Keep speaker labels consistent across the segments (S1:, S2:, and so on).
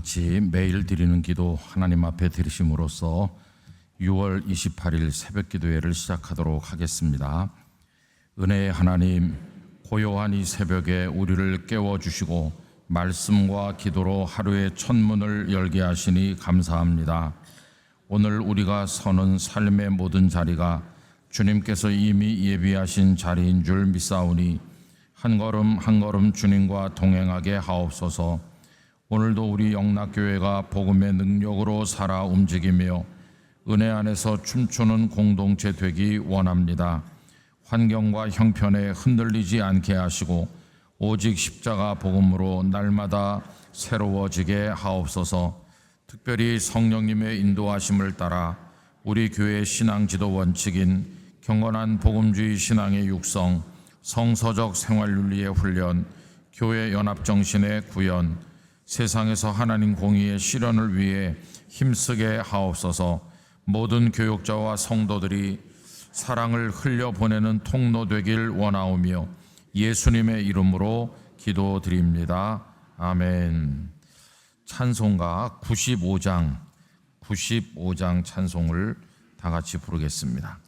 S1: 같이 매일 드리는 기도 하나님 앞에 드리심으로써 6월 28일 새벽 기도회를 시작하도록 하겠습니다. 은혜의 하나님, 고요한 이 새벽에 우리를 깨워주시고 말씀과 기도로 하루의 첫 문을 열게 하시니 감사합니다. 오늘 우리가 서는 삶의 모든 자리가 주님께서 이미 예비하신 자리인 줄 믿사오니 한 걸음 한 걸음 주님과 동행하게 하옵소서. 오늘도 우리 영락교회가 복음의 능력으로 살아 움직이며 은혜 안에서 춤추는 공동체 되기 원합니다. 환경과 형편에 흔들리지 않게 하시고 오직 십자가 복음으로 날마다 새로워지게 하옵소서. 특별히 성령님의 인도하심을 따라 우리 교회 신앙지도 원칙인 경건한 복음주의 신앙의 육성, 성서적 생활윤리의 훈련, 교회 연합정신의 구현, 세상에서 하나님 공의의 실현을 위해 힘쓰게 하옵소서. 모든 교육자와 성도들이 사랑을 흘려보내는 통로 되길 원하오며 예수님의 이름으로 기도드립니다. 아멘. 찬송가 95장 찬송을 다 같이 부르겠습니다.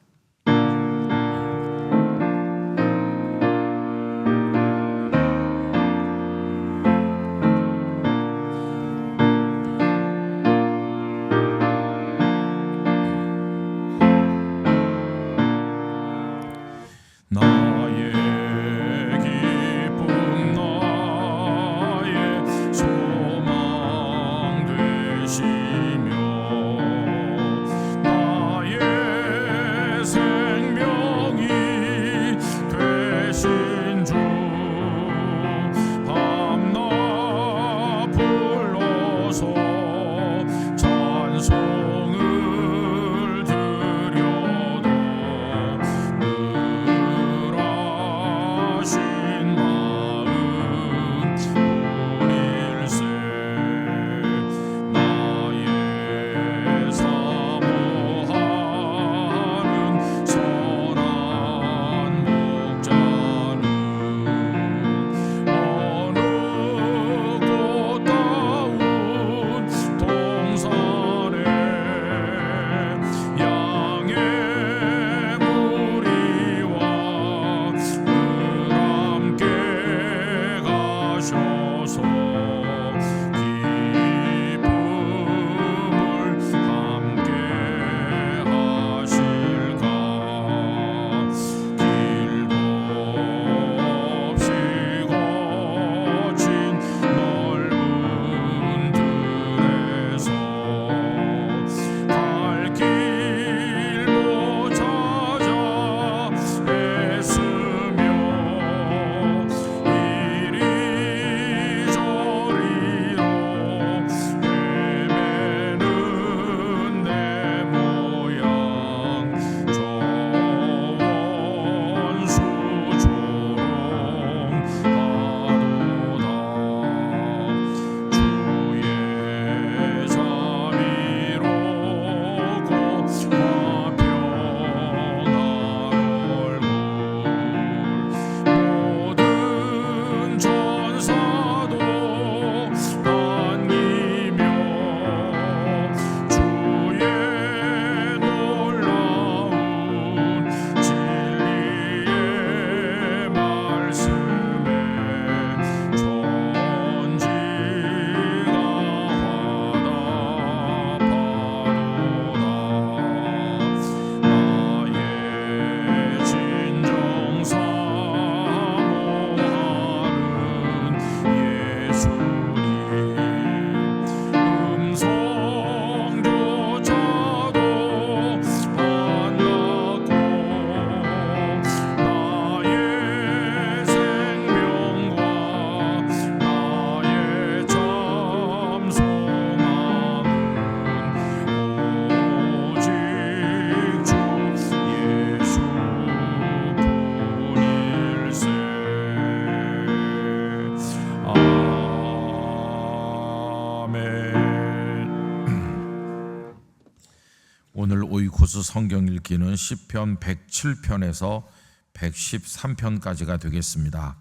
S1: 오늘 오이코스 성경 읽기는 시편 107편에서 113편까지가 되겠습니다.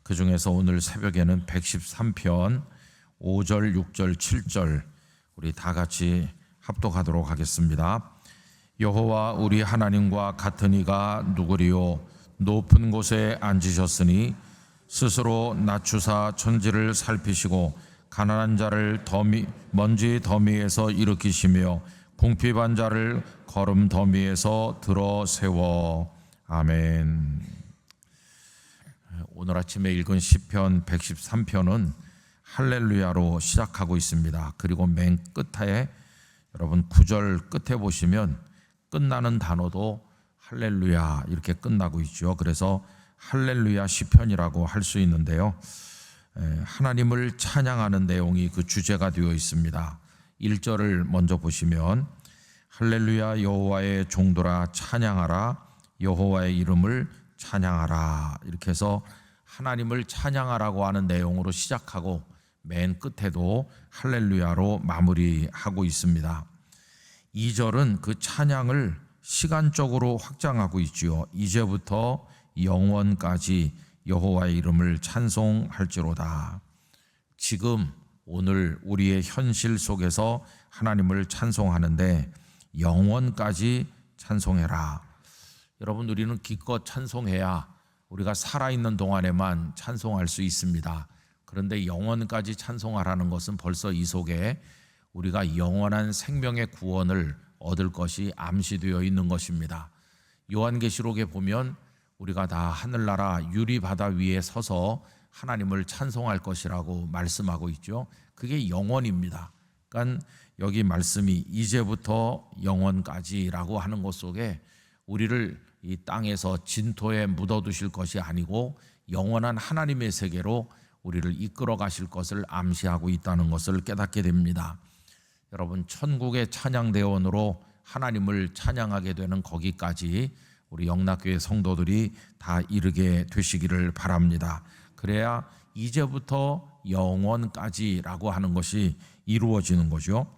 S1: 그 중에서 오늘 새벽에는 113편 5절, 6절, 7절 우리 다 같이 합독하도록 하겠습니다. 여호와 우리 하나님과 같은 이가 누구리요? 높은 곳에 앉으셨으니 스스로 낮추사 천지를 살피시고 가난한 자를 먼지 더미에서 일으키시며 궁핍한 자를 거름 더미에서 들어 세워. 아멘. 오늘 아침에 읽은 시편 113편은 할렐루야로 시작하고 있습니다. 그리고 맨 끝에 여러분 9절 끝에 보시면 끝나는 단어도 할렐루야 이렇게 끝나고 있죠. 그래서 할렐루야 시편이라고 할 수 있는데요. 하나님을 찬양하는 내용이 그 주제가 되어 있습니다. 1절을 먼저 보시면 할렐루야 여호와의 종들아 찬양하라 여호와의 이름을 찬양하라 이렇게 해서 하나님을 찬양하라고 하는 내용으로 시작하고 맨 끝에도 할렐루야로 마무리하고 있습니다. 2절은 그 찬양을 시간적으로 확장하고 있지요. 이제부터 영원까지 여호와의 이름을 찬송할지로다. 지금 오늘 우리의 현실 속에서 하나님을 찬송하는데 영원까지 찬송해라. 여러분, 우리는 기껏 찬송해야 우리가 살아있는 동안에만 찬송할 수 있습니다. 그런데 영원까지 찬송하라는 것은 벌써 이 속에 우리가 영원한 생명의 구원을 얻을 것이 암시되어 있는 것입니다. 요한계시록에 보면 우리가 다 하늘나라 유리바다 위에 서서 하나님을 찬송할 것이라고 말씀하고 있죠. 그게 영원입니다. 그러니까 여기 말씀이 이제부터 영원까지라고 하는 것 속에 우리를 이 땅에서 진토에 묻어두실 것이 아니고 영원한 하나님의 세계로 우리를 이끌어 가실 것을 암시하고 있다는 것을 깨닫게 됩니다. 여러분, 천국의 찬양대원으로 하나님을 찬양하게 되는 거기까지 우리 영락교회 성도들이 다 이르게 되시기를 바랍니다. 그래야 이제부터 영원까지라고 하는 것이 이루어지는 거죠.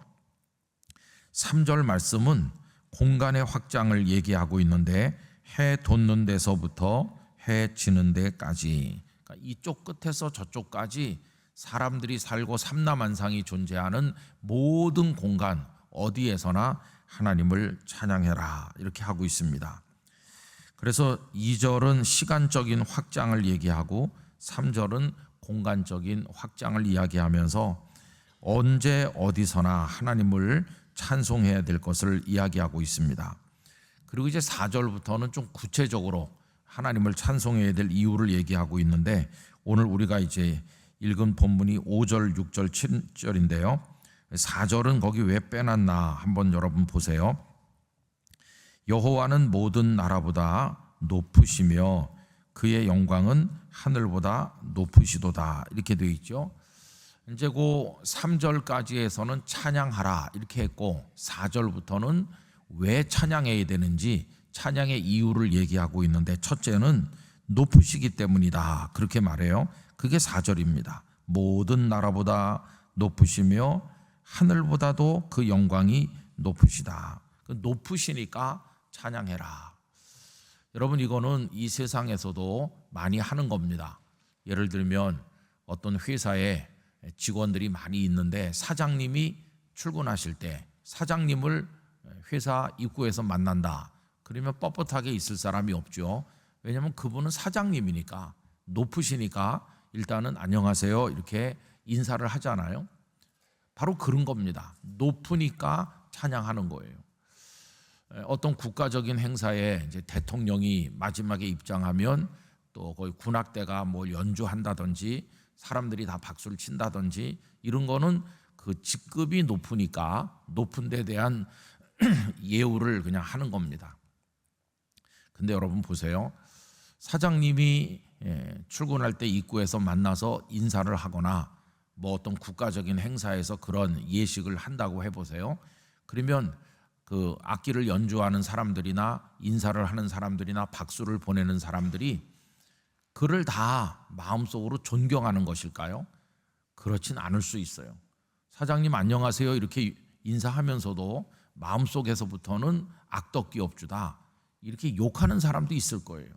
S1: 3절 말씀은 공간의 확장을 얘기하고 있는데 해 돋는 데서부터 해 지는 데까지, 그러니까 이쪽 끝에서 저쪽까지 사람들이 살고 삼라만상이 존재하는 모든 공간 어디에서나 하나님을 찬양해라 이렇게 하고 있습니다. 그래서 2절은 시간적인 확장을 얘기하고 3절은 공간적인 확장을 이야기하면서 언제 어디서나 하나님을 찬송해야 될 것을 이야기하고 있습니다. 그리고 이제 4절부터는 좀 구체적으로 하나님을 찬송해야 될 이유를 얘기하고 있는데 오늘 우리가 이제 읽은 본문이 5절, 6절, 7절인데요. 4절은 거기 왜 빼놨나 한번 여러분 보세요. 여호와는 모든 나라보다 높으시며 그의 영광은 하늘보다 높으시도다 이렇게 되어 있죠. 이제 그 3절까지에서는 찬양하라 이렇게 했고 4절부터는 왜 찬양해야 되는지 찬양의 이유를 얘기하고 있는데 첫째는 높으시기 때문이다 그렇게 말해요. 그게 4절입니다. 모든 나라보다 높으시며 하늘보다도 그 영광이 높으시다. 높으시니까 찬양해라. 여러분, 이거는 이 세상에서도 많이 하는 겁니다. 예를 들면 어떤 회사에 직원들이 많이 있는데 사장님이 출근하실 때 사장님을 회사 입구에서 만난다. 그러면 뻣뻣하게 있을 사람이 없죠. 왜냐하면 그분은 사장님이니까 높으시니까 일단은 안녕하세요 이렇게 인사를 하잖아요. 바로 그런 겁니다. 높으니까 찬양하는 거예요. 어떤 국가적인 행사에 이제 대통령이 마지막에 입장하면 또 거기 군악대가 뭘 연주한다든지 사람들이 다 박수를 친다든지 이런 거는 그 직급이 높으니까 높은 데 대한 예우를 그냥 하는 겁니다. 근데 여러분 보세요. 사장님이 출근할 때 입구에서 만나서 인사를 하거나 뭐 어떤 국가적인 행사에서 그런 예식을 한다고 해보세요. 그러면 그 악기를 연주하는 사람들이나 인사를 하는 사람들이나 박수를 보내는 사람들이 그를 다 마음속으로 존경하는 것일까요? 그렇진 않을 수 있어요. 사장님 안녕하세요 이렇게 인사하면서도 마음속에서부터는 악덕 기업주다 이렇게 욕하는 사람도 있을 거예요.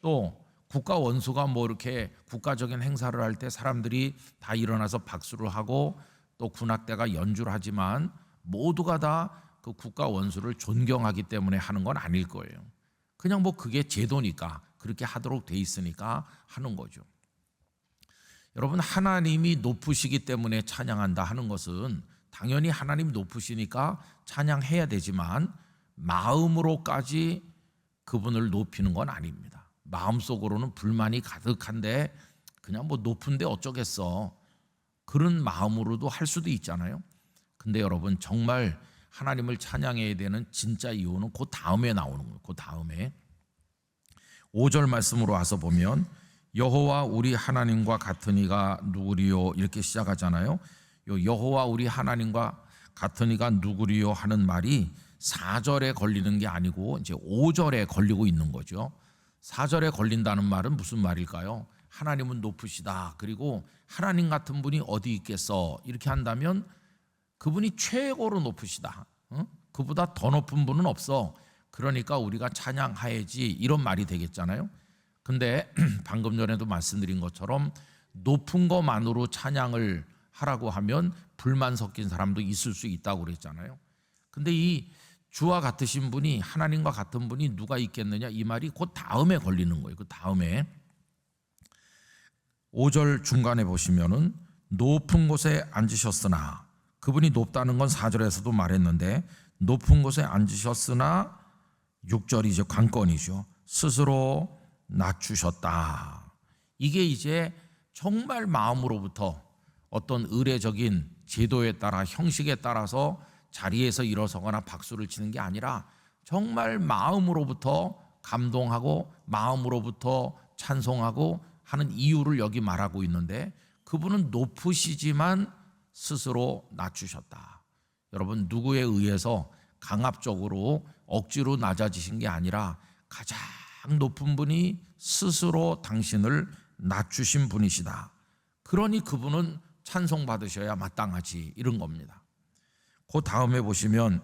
S1: 또 국가 원수가 뭐 이렇게 국가적인 행사를 할 때 사람들이 다 일어나서 박수를 하고 또 군악대가 연주를 하지만 모두가 다 그 국가 원수를 존경하기 때문에 하는 건 아닐 거예요. 그냥 뭐 그게 제도니까 그렇게 하도록 돼 있으니까 하는 거죠. 여러분, 하나님이 높으시기 때문에 찬양한다 하는 것은 당연히 하나님 높으시니까 찬양해야 되지만 마음으로까지 그분을 높이는 건 아닙니다. 마음속으로는 불만이 가득한데 그냥 뭐 높은데 어쩌겠어, 그런 마음으로도 할 수도 있잖아요. 근데 여러분, 정말 하나님을 찬양해야 되는 진짜 이유는 그 다음에 나오는 거예요. 그 다음에 5절 말씀으로 와서 보면 여호와 우리 하나님과 같은 이가 누구리요 이렇게 시작하잖아요. 여호와 우리 하나님과 같은 이가 누구리요 하는 말이 4절에 걸리는 게 아니고 이제 5절에 걸리고 있는 거죠. 4절에 걸린다는 말은 무슨 말일까요? 하나님은 높으시다. 그리고 하나님 같은 분이 어디 있겠어? 이렇게 한다면 그분이 최고로 높으시다. 그보다 더 높은 분은 없어. 그러니까 우리가 찬양하야지, 이런 말이 되겠잖아요. 근데 방금 전에도 말씀드린 것처럼 높은 것만으로 찬양을 하라고 하면 불만 섞인 사람도 있을 수 있다고 그랬잖아요. 근데 이 주와 같으신 분이, 하나님과 같은 분이 누가 있겠느냐, 이 말이 그 다음에 걸리는 거예요. 그 다음에 5절 중간에 보시면은 높은 곳에 앉으셨으나, 그분이 높다는 건 4절에서도 말했는데 높은 곳에 앉으셨으나 6절이 이제 관건이죠. 스스로 낮추셨다. 이게 이제 정말 마음으로부터 어떤 의례적인 제도에 따라, 형식에 따라서 자리에서 일어서거나 박수를 치는 게 아니라 정말 마음으로부터 감동하고 마음으로부터 찬송하고 하는 이유를 여기 말하고 있는데, 그분은 높으시지만 스스로 낮추셨다. 여러분, 누구에 의해서 강압적으로 억지로 낮아지신 게 아니라 가장 높은 분이 스스로 당신을 낮추신 분이시다. 그러니 그분은 찬송받으셔야 마땅하지, 이런 겁니다. 그 다음에 보시면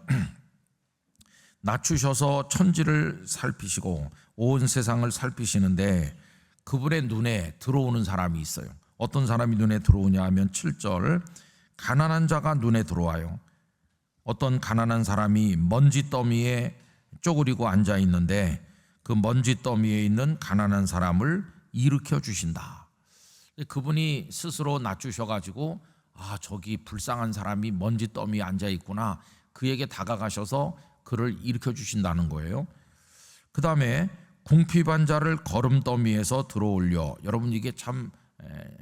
S1: 낮추셔서 천지를 살피시고 온 세상을 살피시는데 그분의 눈에 들어오는 사람이 있어요. 어떤 사람이 눈에 들어오냐 하면 7절, 가난한 자가 눈에 들어와요. 어떤 가난한 사람이 먼지 더미에 쪼그리고 앉아 있는데 그 먼지 더미에 있는 가난한 사람을 일으켜 주신다. 그분이 스스로 낮추셔가지고, 아, 저기 불쌍한 사람이 먼지 더미에 앉아 있구나, 그에게 다가가셔서 그를 일으켜 주신다는 거예요. 그 다음에 궁핍한 자를 거름 더미에서 들어올려. 여러분, 이게 참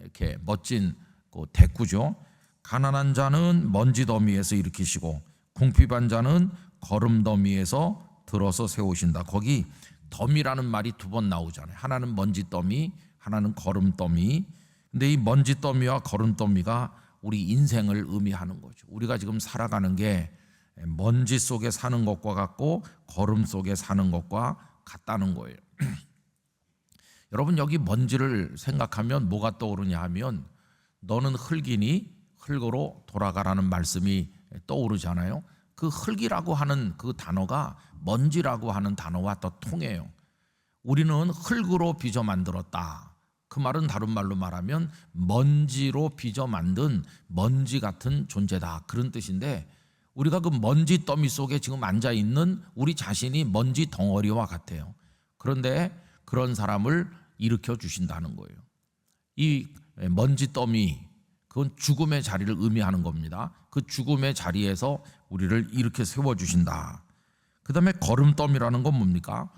S1: 이렇게 멋진 그 대꾸죠. 가난한 자는 먼지 더미에서 일으키시고 궁핍한 자는 거름 더미에서 들어서 세우신다. 거기 더미라는 말이 2번 나오잖아요. 하나는 먼지 더미, 하나는 거름 더미. 근데 이 먼지 더미와 거름 더미가 우리 인생을 의미하는 거죠. 우리가 지금 살아가는 게 먼지 속에 사는 것과 같고 거름 속에 사는 것과 같다는 거예요. 여러분, 여기 먼지를 생각하면 뭐가 떠오르냐 하면 너는 흙이니 흙으로 돌아가라는 말씀이 떠오르잖아요. 그 흙이라고 하는 그 단어가 먼지라고 하는 단어와 또 통해요. 우리는 흙으로 빚어 만들었다. 그 말은 다른 말로 말하면 먼지로 빚어 만든 먼지 같은 존재다, 그런 뜻인데, 우리가 그 먼지 더미 속에 지금 앉아 있는 우리 자신이 먼지 덩어리와 같아요. 그런데 그런 사람을 일으켜 주신다는 거예요. 이 먼지 더미, 그건 죽음의 자리를 의미하는 겁니다. 그 죽음의 자리에서 우리를 이렇게 세워주신다. 그 다음에 거름더미라는 건 뭡니까?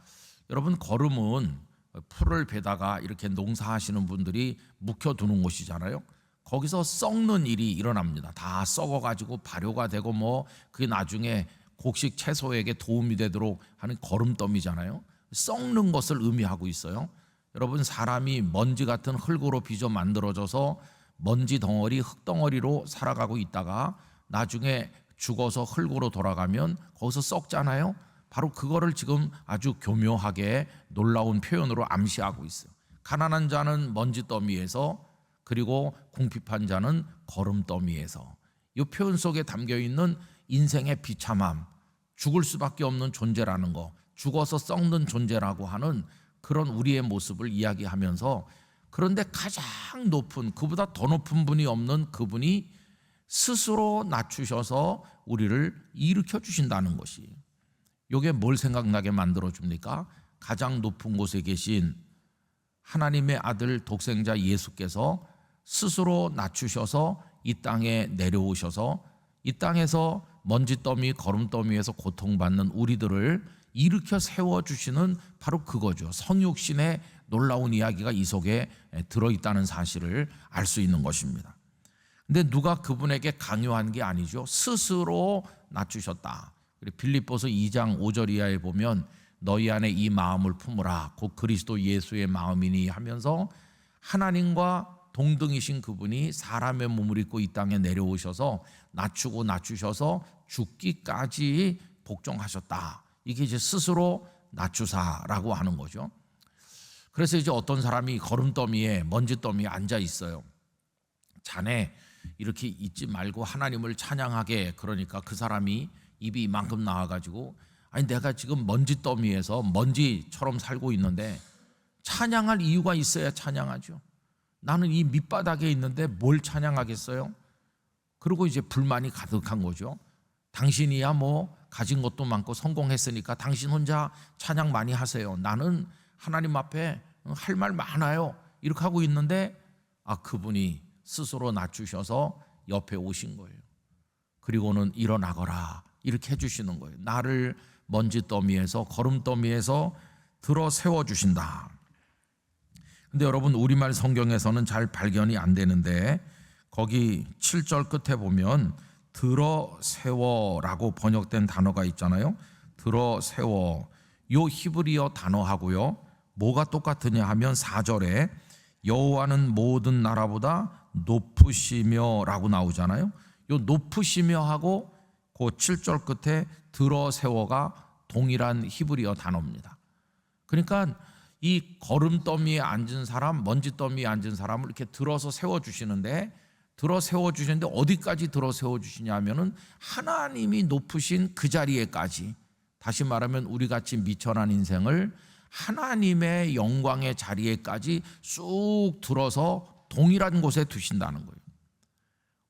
S1: 여러분, 거름은 풀을 베다가 이렇게 농사하시는 분들이 묵혀두는 곳이잖아요. 거기서 썩는 일이 일어납니다. 다 썩어가지고 발효가 되고 뭐 그게 나중에 곡식 채소에게 도움이 되도록 하는 거름더미잖아요. 썩는 것을 의미하고 있어요. 여러분, 사람이 먼지 같은 흙으로 빚어 만들어져서 먼지 덩어리, 흙 덩어리로 살아가고 있다가 나중에 죽어서 흙으로 돌아가면 거기서 썩잖아요. 바로 그거를 지금 아주 교묘하게 놀라운 표현으로 암시하고 있어요. 가난한 자는 먼지 더미에서, 그리고 궁핍한 자는 거름 더미에서. 이 표현 속에 담겨 있는 인생의 비참함, 죽을 수밖에 없는 존재라는 거, 죽어서 썩는 존재라고 하는 그런 우리의 모습을 이야기하면서, 그런데 가장 높은, 그보다 더 높은 분이 없는 그분이 스스로 낮추셔서 우리를 일으켜 주신다는 것이, 이게 뭘 생각나게 만들어 줍니까? 가장 높은 곳에 계신 하나님의 아들 독생자 예수께서 스스로 낮추셔서 이 땅에 내려오셔서 이 땅에서 먼지더미 거름더미에서 고통받는 우리들을 일으켜 세워주시는 바로 그거죠. 성육신의 놀라운 이야기가 이 속에 들어있다는 사실을 알 수 있는 것입니다. 근데 누가 그분에게 강요한 게 아니죠. 스스로 낮추셨다. 빌립보서 2장 5절 이하에 보면 너희 안에 이 마음을 품으라 곧 그리스도 예수의 마음이니 하면서 하나님과 동등이신 그분이 사람의 몸을 입고 이 땅에 내려오셔서 낮추고 낮추셔서 죽기까지 복종하셨다. 이게 이제 스스로 낮추사라고 하는 거죠. 그래서 이제 어떤 사람이 거름더미에 먼지더미에 앉아 있어요. 자네 이렇게 있지 말고 하나님을 찬양하게. 그러니까 그 사람이 입이 이만큼 나와가지고 아니 내가 지금 먼지더미에서 먼지처럼 살고 있는데 찬양할 이유가 있어야 찬양하죠. 나는 이 밑바닥에 있는데 뭘 찬양하겠어요? 그리고 이제 불만이 가득한 거죠. 당신이야 뭐 가진 것도 많고 성공했으니까 당신 혼자 찬양 많이 하세요. 나는 하나님 앞에 할 말 많아요. 이렇게 하고 있는데 그분이 스스로 낮추셔서 옆에 오신 거예요. 그리고는 일어나거라 이렇게 해주시는 거예요. 나를 먼지더미에서 거름더미에서 들어 세워주신다. 근데 여러분 우리말 성경에서는 잘 발견이 안 되는데 거기 7절 끝에 보면 들어 세워라고 번역된 단어가 있잖아요. 들어 세워. 요 히브리어 단어하고요 뭐가 똑같으냐 하면 4절에 여호와는 모든 나라보다 높으시며 라고 나오잖아요. 요 높으시며 하고 그 7절 끝에 들어 세워가 동일한 히브리어 단어입니다. 그러니까 이 거름더미에 앉은 사람, 먼지더미에 앉은 사람을 이렇게 들어서 세워주시는데, 들어 세워주시는데 어디까지 들어 세워주시냐 하면은 하나님이 높으신 그 자리에까지, 다시 말하면 우리같이 미천한 인생을 하나님의 영광의 자리에까지 쑥 들어서 동일한 곳에 두신다는 거예요.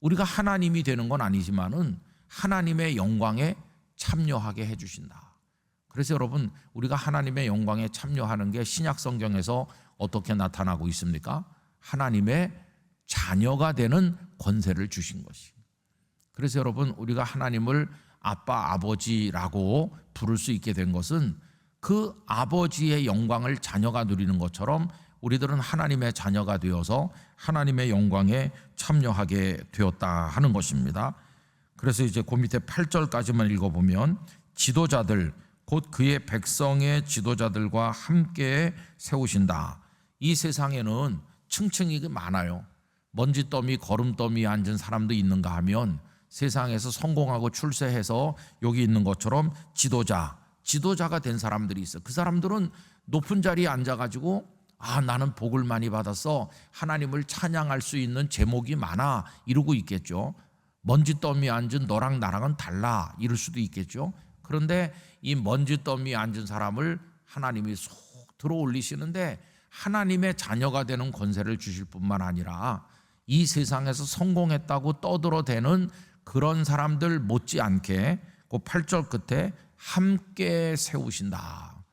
S1: 우리가 하나님이 되는 건 아니지만은 하나님의 영광에 참여하게 해주신다. 그래서 여러분 우리가 하나님의 영광에 참여하는 게 신약 성경에서 어떻게 나타나고 있습니까? 하나님의 자녀가 되는 권세를 주신 것이. 그래서 여러분 우리가 하나님을 아빠 아버지라고 부를 수 있게 된 것은 그 아버지의 영광을 자녀가 누리는 것처럼 우리들은 하나님의 자녀가 되어서 하나님의 영광에 참여하게 되었다 하는 것입니다. 그래서 이제 그 밑에 8절까지만 읽어보면 지도자들 곧 그의 백성의 지도자들과 함께 세우신다. 이 세상에는 층층이 많아요. 먼지더미 거름더미에 앉은 사람도 있는가 하면 세상에서 성공하고 출세해서 여기 있는 것처럼 지도자가 된 사람들이 있어요. 그 사람들은 높은 자리에 앉아가지고 나는 복을 많이 받았어, 하나님을 찬양할 수 있는 제목이 많아 이러고 있겠죠. 먼지더미에 앉은 너랑 나랑은 달라 이럴 수도 있겠죠. 그런데 이 먼지더미에 앉은 사람을 하나님이 쏙 들어 올리시는데 하나님의 자녀가 되는 권세를 주실 뿐만 아니라 이 세상에서 성공했다고 떠들어대는 그런 사람들 못지않게 그 8절 끝에 함께 세우신다.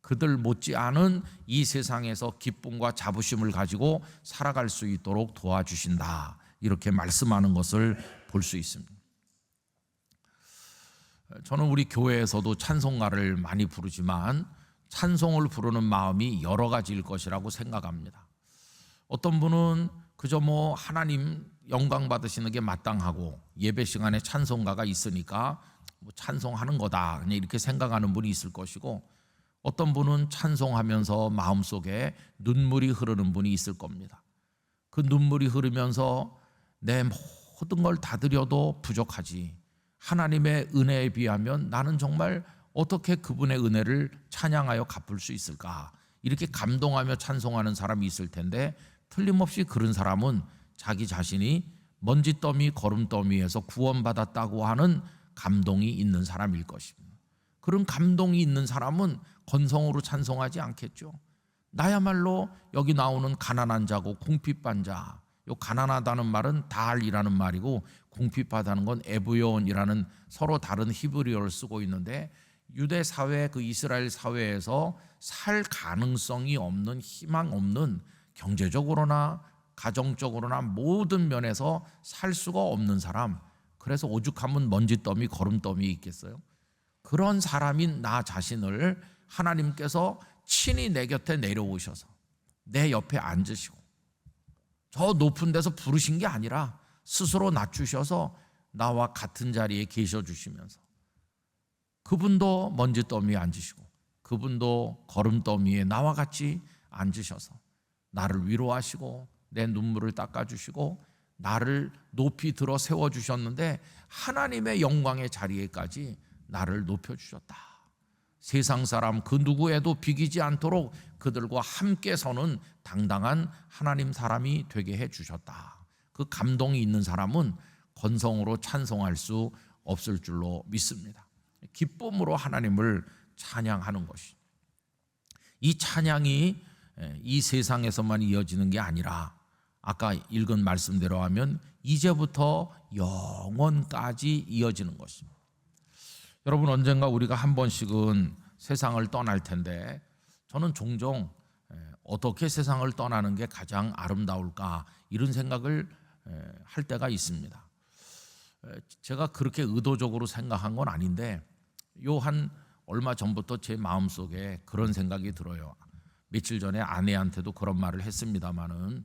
S1: 그들 못지않은 이 세상에서 기쁨과 자부심을 가지고 살아갈 수 있도록 도와주신다. 이렇게 말씀하는 것을 볼 수 있습니다. 저는 우리 교회에서도 찬송가를 많이 부르지만 찬송을 부르는 마음이 여러 가지일 것이라고 생각합니다. 어떤 분은 그저 하나님 영광 받으시는 게 마땅하고 예배 시간에 찬송가가 있으니까 찬송하는 거다 그냥 이렇게 생각하는 분이 있을 것이고, 어떤 분은 찬송하면서 마음속에 눈물이 흐르는 분이 있을 겁니다. 그 눈물이 흐르면서 내 모든 걸 다 드려도 부족하지, 하나님의 은혜에 비하면 나는 정말 어떻게 그분의 은혜를 찬양하여 갚을 수 있을까, 이렇게 감동하며 찬송하는 사람이 있을 텐데 틀림없이 그런 사람은 자기 자신이 먼지더미 거름더미에서 구원받았다고 하는 감동이 있는 사람일 것입니다. 그런 감동이 있는 사람은 건성으로 찬송하지 않겠죠. 나야말로 여기 나오는 가난한 자고 궁핍한 자, 요 가난하다는 말은 달이라는 말이고 궁핍하다는 건 에브요온이라는 서로 다른 히브리어를 쓰고 있는데, 유대 사회, 그 이스라엘 사회에서 살 가능성이 없는, 희망 없는, 경제적으로나 가정적으로나 모든 면에서 살 수가 없는 사람, 그래서 오죽하면 먼지더미 거름더미 있겠어요? 그런 사람인 나 자신을 하나님께서 친히 내 곁에 내려오셔서 내 옆에 앉으시고 저 높은 데서 부르신 게 아니라 스스로 낮추셔서 나와 같은 자리에 계셔 주시면서, 그분도 먼지더미에 앉으시고 그분도 거름더미에 나와 같이 앉으셔서 나를 위로하시고 내 눈물을 닦아주시고 나를 높이 들어 세워주셨는데, 하나님의 영광의 자리에까지 나를 높여주셨다. 세상 사람 그 누구에도 비기지 않도록 그들과 함께 서는 당당한 하나님 사람이 되게 해주셨다. 그 감동이 있는 사람은 건성으로 찬송할 수 없을 줄로 믿습니다. 기쁨으로 하나님을 찬양하는 것이, 이 찬양이 이 세상에서만 이어지는 게 아니라 아까 읽은 말씀대로 하면 이제부터 영원까지 이어지는 것입니다. 여러분, 언젠가 우리가 한 번씩은 세상을 떠날 텐데, 저는 종종 어떻게 세상을 떠나는 게 가장 아름다울까 이런 생각을 할 때가 있습니다. 제가 그렇게 의도적으로 생각한 건 아닌데 요 한 얼마 전부터 제 마음속에 그런 생각이 들어요. 며칠 전에 아내한테도 그런 말을 했습니다마는,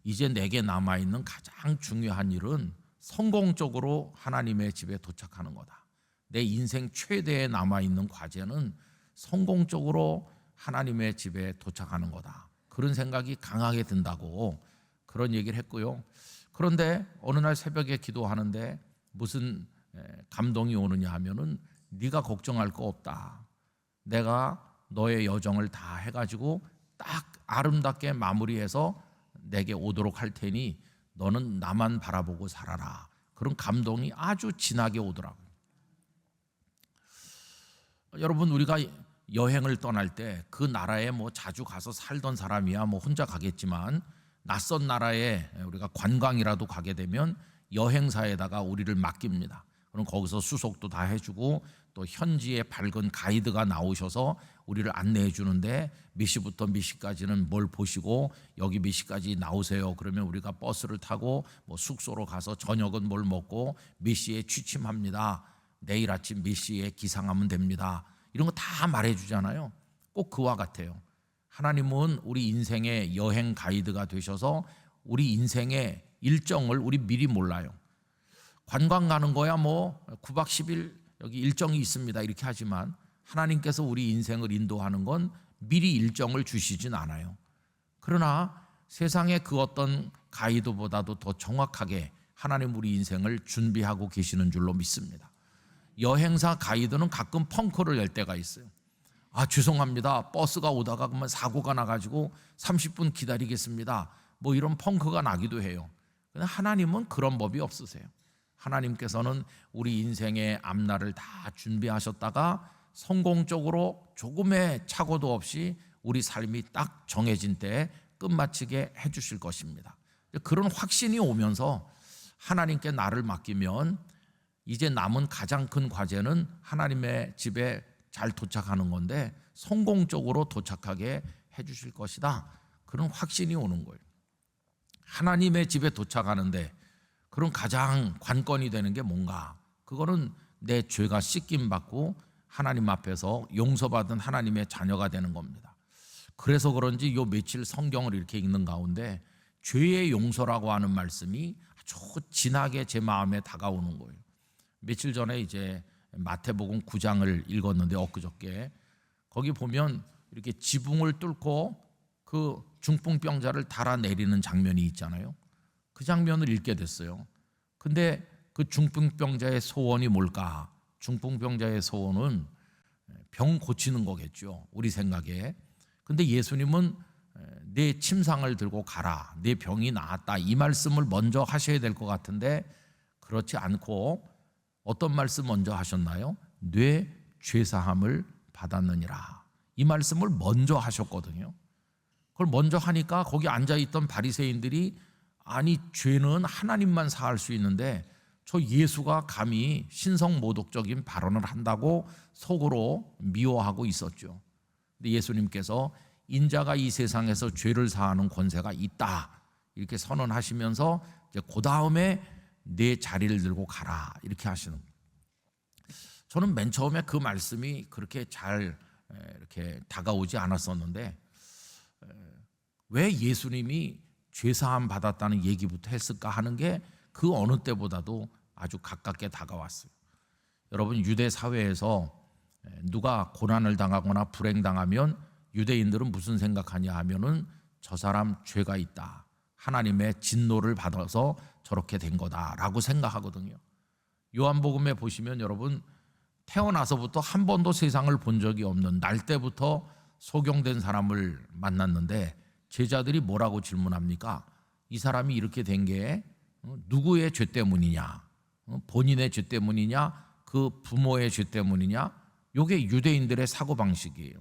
S1: 이제 내게 남아있는 가장 중요한 일은 성공적으로 하나님의 집에 도착하는 거다. 내 인생 최대의 남아있는 과제는 성공적으로 하나님의 집에 도착하는 거다. 그런 생각이 강하게 든다고 그런 얘기를 했고요. 그런데 어느 날 새벽에 기도하는데 무슨 감동이 오느냐 하면은, 네가 걱정할 거 없다. 내가 너의 여정을 다 해가지고 딱 아름답게 마무리해서 내게 오도록 할 테니 너는 나만 바라보고 살아라. 그런 감동이 아주 진하게 오더라고요. 여러분, 우리가 여행을 떠날 때 그 나라에 뭐 자주 가서 살던 사람이야 뭐 혼자 가겠지만, 낯선 나라에 우리가 관광이라도 가게 되면 여행사에다가 우리를 맡깁니다. 그럼 거기서 수속도 다 해주고 또 현지에 밝은 가이드가 나오셔서 우리를 안내해 주는데, 몇 시부터 몇 시까지는 뭘 보시고 여기 몇 시까지 나오세요. 그러면 우리가 버스를 타고 뭐 숙소로 가서 저녁은 뭘 먹고 몇 시에 취침합니다. 내일 아침 몇 시에 기상하면 됩니다. 이런 거 다 말해 주잖아요. 꼭 그와 같아요. 하나님은 우리 인생의 여행 가이드가 되셔서 우리 인생의 일정을 우리 미리 몰라요. 관광 가는 거야 뭐 9박 10일 여기 일정이 있습니다 이렇게 하지만, 하나님께서 우리 인생을 인도하는 건 미리 일정을 주시진 않아요. 그러나 세상의 그 어떤 가이드보다도 더 정확하게 하나님 우리 인생을 준비하고 계시는 줄로 믿습니다. 여행사 가이드는 가끔 펑크를 낼 때가 있어요. 아, 죄송합니다. 버스가 오다가 그러면 사고가 나가지고 30분 기다리겠습니다. 뭐 이런 펑크가 나기도 해요. 그런데 하나님은 그런 법이 없으세요. 하나님께서는 우리 인생의 앞날을 다 준비하셨다가 성공적으로 조금의 착오도 없이 우리 삶이 딱 정해진 때에 끝마치게 해주실 것입니다. 그런 확신이 오면서 하나님께 나를 맡기면 이제 남은 가장 큰 과제는 하나님의 집에 잘 도착하는 건데 성공적으로 도착하게 해주실 것이다. 그런 확신이 오는 거예요. 하나님의 집에 도착하는데 그런 가장 관건이 되는 게 뭔가? 그거는 내 죄가 씻김 받고 하나님 앞에서 용서받은 하나님의 자녀가 되는 겁니다. 그래서 그런지 요 며칠 성경을 이렇게 읽는 가운데 죄의 용서라고 하는 말씀이 아주 진하게 제 마음에 다가오는 거예요. 며칠 전에 이제 마태복음 9장을 읽었는데 엊그저께 거기 보면 이렇게 지붕을 뚫고 그 중풍병자를 달아내리는 장면이 있잖아요. 그 장면을 읽게 됐어요. 근데 그 중풍병자의 소원이 뭘까? 중풍병자의 소원은 병 고치는 거겠죠, 우리 생각에. 근데 예수님은 내 침상을 들고 가라, 내 병이 나았다, 이 말씀을 먼저 하셔야 될 것 같은데 그렇지 않고 어떤 말씀 먼저 하셨나요? 뇌 죄사함을 받았느니라, 이 말씀을 먼저 하셨거든요. 그걸 먼저 하니까 거기 앉아있던 바리새인들이 아니 죄는 하나님만 사할 수 있는데 저 예수가 감히 신성모독적인 발언을 한다고 속으로 미워하고 있었죠. 근데 예수님께서 인자가 이 세상에서 죄를 사하는 권세가 있다 이렇게 선언하시면서 이제 그 다음에 내 자리를 들고 가라 이렇게 하시는 거예요. 저는 맨 처음에 그 말씀이 그렇게 잘 이렇게 다가오지 않았었는데 왜 예수님이 죄사함 받았다는 얘기부터 했을까 하는 게 그 어느 때보다도 아주 가깝게 다가왔어요. 여러분 유대 사회에서 누가 고난을 당하거나 불행당하면 유대인들은 무슨 생각하냐 하면은 저 사람 죄가 있다. 하나님의 진노를 받아서 저렇게 된 거다라고 생각하거든요. 요한복음에 보시면 여러분 태어나서부터 한 번도 세상을 본 적이 없는 날 때부터 소경된 사람을 만났는데 제자들이 뭐라고 질문합니까? 이 사람이 이렇게 된 게 누구의 죄 때문이냐? 본인의 죄 때문이냐? 그 부모의 죄 때문이냐? 이게 유대인들의 사고방식이에요.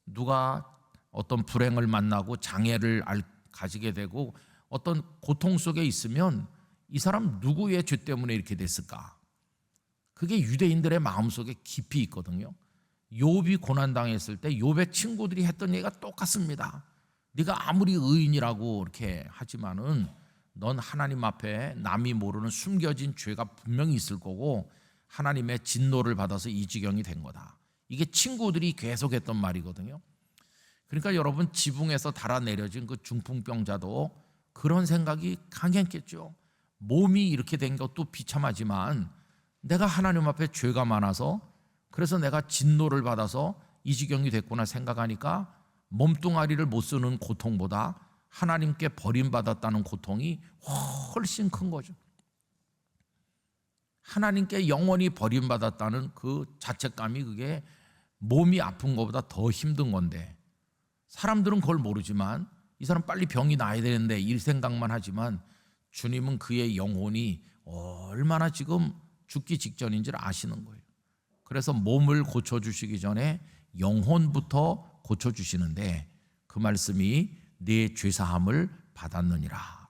S1: 누가 어떤 불행을 만나고 장애를 가지게 되고 어떤 고통 속에 있으면 이 사람 누구의 죄 때문에 이렇게 됐을까? 그게 유대인들의 마음속에 깊이 있거든요. 욥이 고난당했을 때 욥의 친구들이 했던 얘기가 똑같습니다. 네가 아무리 의인이라고 이렇게 하지만은 넌 하나님 앞에 남이 모르는 숨겨진 죄가 분명히 있을 거고 하나님의 진노를 받아서 이 지경이 된 거다. 이게 친구들이 계속했던 말이거든요. 그러니까 여러분 지붕에서 달아내려진 그 중풍병자도 그런 생각이 강했겠죠. 몸이 이렇게 된 것도 비참하지만 내가 하나님 앞에 죄가 많아서 그래서 내가 진노를 받아서 이 지경이 됐구나 생각하니까 몸뚱아리를 못 쓰는 고통보다 하나님께 버림받았다는 고통이 훨씬 큰 거죠. 하나님께 영원히 버림받았다는 그 자책감이 그게 몸이 아픈 것보다 더 힘든 건데 사람들은 그걸 모르지만 이 사람 빨리 병이 나야 되는데 이 생각만 하지만 주님은 그의 영혼이 얼마나 지금 죽기 직전인지를 아시는 거예요. 그래서 몸을 고쳐주시기 전에 영혼부터 고쳐주시는데 그 말씀이 네 죄사함을 받았느니라.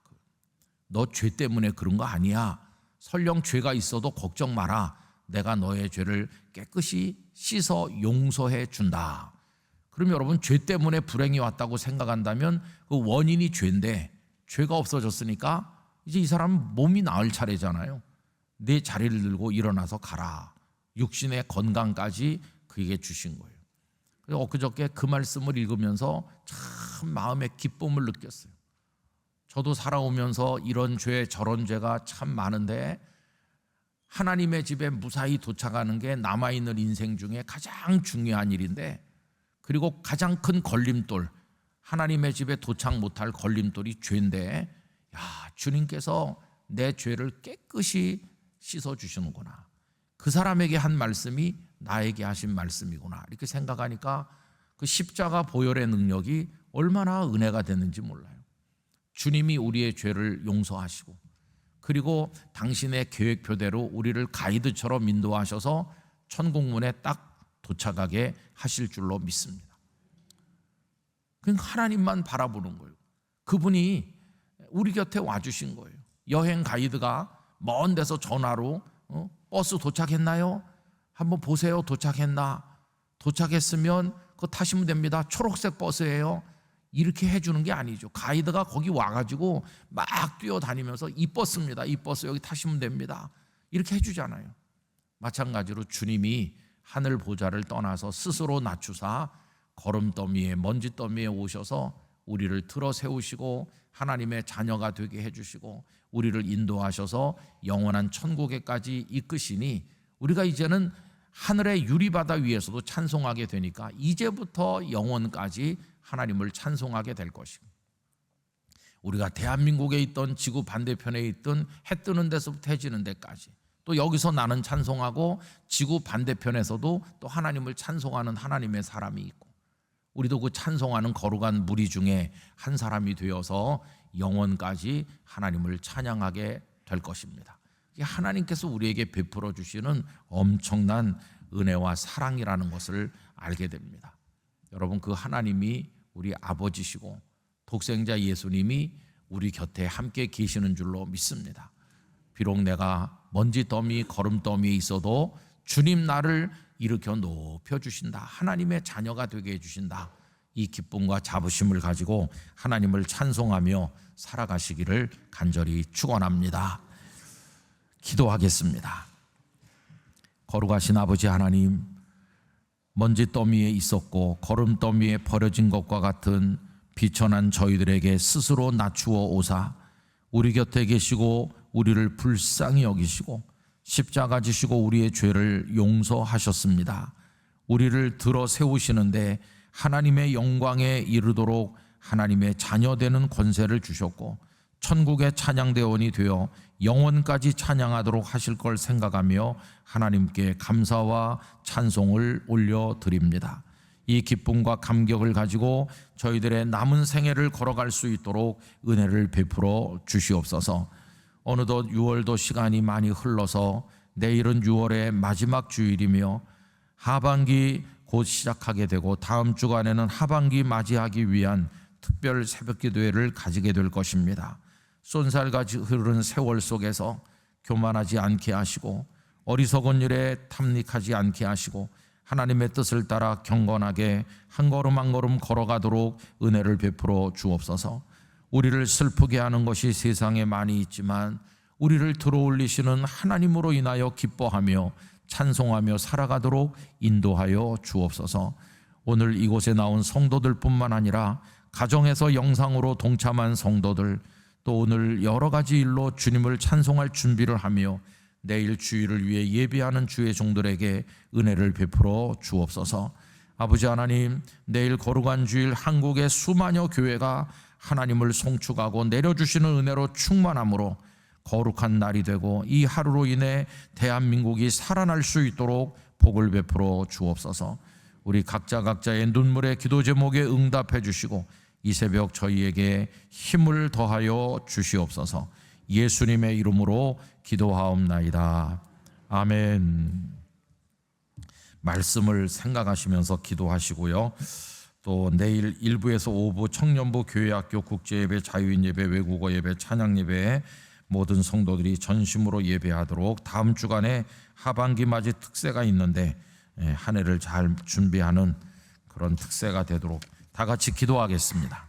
S1: 너 죄 때문에 그런 거 아니야. 설령 죄가 있어도 걱정 마라. 내가 너의 죄를 깨끗이 씻어 용서해 준다. 그럼 여러분 죄 때문에 불행이 왔다고 생각한다면 그 원인이 죄인데 죄가 없어졌으니까 이제 이 사람은 몸이 나을 차례잖아요. 내 자리를 들고 일어나서 가라. 육신의 건강까지 그에게 주신 거예요. 그래서 엊그저께 그 말씀을 읽으면서 참 마음의 기쁨을 느꼈어요. 저도 살아오면서 이런 죄 저런 죄가 참 많은데 하나님의 집에 무사히 도착하는 게 남아있는 인생 중에 가장 중요한 일인데 그리고 가장 큰 걸림돌 하나님의 집에 도착 못할 걸림돌이 죄인데 주님께서 내 죄를 깨끗이 씻어주시는구나. 그 사람에게 한 말씀이 나에게 하신 말씀이구나 이렇게 생각하니까 그 십자가 보혈의 능력이 얼마나 은혜가 됐는지 몰라요. 주님이 우리의 죄를 용서하시고 그리고 당신의 계획표대로 우리를 가이드처럼 인도하셔서 천국문에 딱 도착하게 하실 줄로 믿습니다. 그러니까 하나님만 바라보는 거예요. 그분이 우리 곁에 와주신 거예요. 여행 가이드가 먼 데서 전화로 버스 도착했나요? 한번 보세요. 도착했나? 도착했으면 그거 타시면 됩니다. 초록색 버스예요. 이렇게 해주는 게 아니죠. 가이드가 거기 와가지고 막 뛰어다니면서 이 버스입니다. 이 버스 여기 타시면 됩니다. 이렇게 해주잖아요. 마찬가지로 주님이 하늘 보좌를 떠나서 스스로 낮추사 거름더미에 먼지더미에 오셔서 우리를 틀어 세우시고 하나님의 자녀가 되게 해주시고 우리를 인도하셔서 영원한 천국에까지 이끄시니 우리가 이제는 하늘의 유리바다 위에서도 찬송하게 되니까 이제부터 영원까지 하나님을 찬송하게 될 것입니다. 우리가 대한민국에 있던 지구 반대편에 있던 해 뜨는 데서부터 해 지는 데까지 또 여기서 나는 찬송하고 지구 반대편에서도 또 하나님을 찬송하는 하나님의 사람이 있고 우리도 그 찬송하는 거룩한 무리 중에 한 사람이 되어서 영원까지 하나님을 찬양하게 될 것입니다. 하나님께서 우리에게 베풀어 주시는 엄청난 은혜와 사랑이라는 것을 알게 됩니다. 여러분 그 하나님이 우리 아버지시고 독생자 예수님이 우리 곁에 함께 계시는 줄로 믿습니다. 비록 내가 먼지 더미, 거름 더미에 있어도 주님 나를 일으켜 높여주신다. 하나님의 자녀가 되게 해주신다. 이 기쁨과 자부심을 가지고 하나님을 찬송하며 살아가시기를 간절히 축원합니다. 기도하겠습니다. 거룩하신 아버지 하나님, 먼지 더미에 있었고 거름 더미에 버려진 것과 같은 비천한 저희들에게 스스로 낮추어 오사 우리 곁에 계시고 우리를 불쌍히 여기시고 십자가 지시고 우리의 죄를 용서하셨습니다. 우리를 들어 세우시는데 하나님의 영광에 이르도록 하나님의 자녀되는 권세를 주셨고 천국의 찬양대원이 되어 영원까지 찬양하도록 하실 걸 생각하며 하나님께 감사와 찬송을 올려드립니다. 이 기쁨과 감격을 가지고 저희들의 남은 생애를 걸어갈 수 있도록 은혜를 베풀어 주시옵소서. 어느덧 6월도 시간이 많이 흘러서 내일은 6월의 마지막 주일이며 하반기 곧 시작하게 되고 다음 주간에는 하반기 맞이하기 위한 특별 새벽기도회를 가지게 될 것입니다. 쏜살같이 흐르는 세월 속에서 교만하지 않게 하시고 어리석은 일에 탐닉하지 않게 하시고 하나님의 뜻을 따라 경건하게 한 걸음 한 걸음 걸어가도록 은혜를 베풀어 주옵소서. 우리를 슬프게 하는 것이 세상에 많이 있지만 우리를 들어올리시는 하나님으로 인하여 기뻐하며 찬송하며 살아가도록 인도하여 주옵소서. 오늘 이곳에 나온 성도들뿐만 아니라 가정에서 영상으로 동참한 성도들, 또 오늘 여러 가지 일로 주님을 찬송할 준비를 하며 내일 주일을 위해 예비하는 주의 종들에게 은혜를 베풀어 주옵소서. 아버지 하나님, 내일 거룩한 주일 한국의 수만여 교회가 하나님을 송축하고 내려주시는 은혜로 충만함으로 거룩한 날이 되고 이 하루로 인해 대한민국이 살아날 수 있도록 복을 베풀어 주옵소서. 우리 각자의 눈물의 기도 제목에 응답해 주시고 이 새벽 저희에게 힘을 더하여 주시옵소서. 예수님의 이름으로 기도하옵나이다. 아멘. 말씀을 생각하시면서 기도하시고요. 또 내일 1부에서 5부 청년부 교회학교 국제예배, 자유인 예배, 외국어 예배, 찬양 예배 모든 성도들이 전심으로 예배하도록 다음 주간에 하반기 맞이 특세가 있는데 한 해를 잘 준비하는 그런 특세가 되도록 다 같이 기도하겠습니다.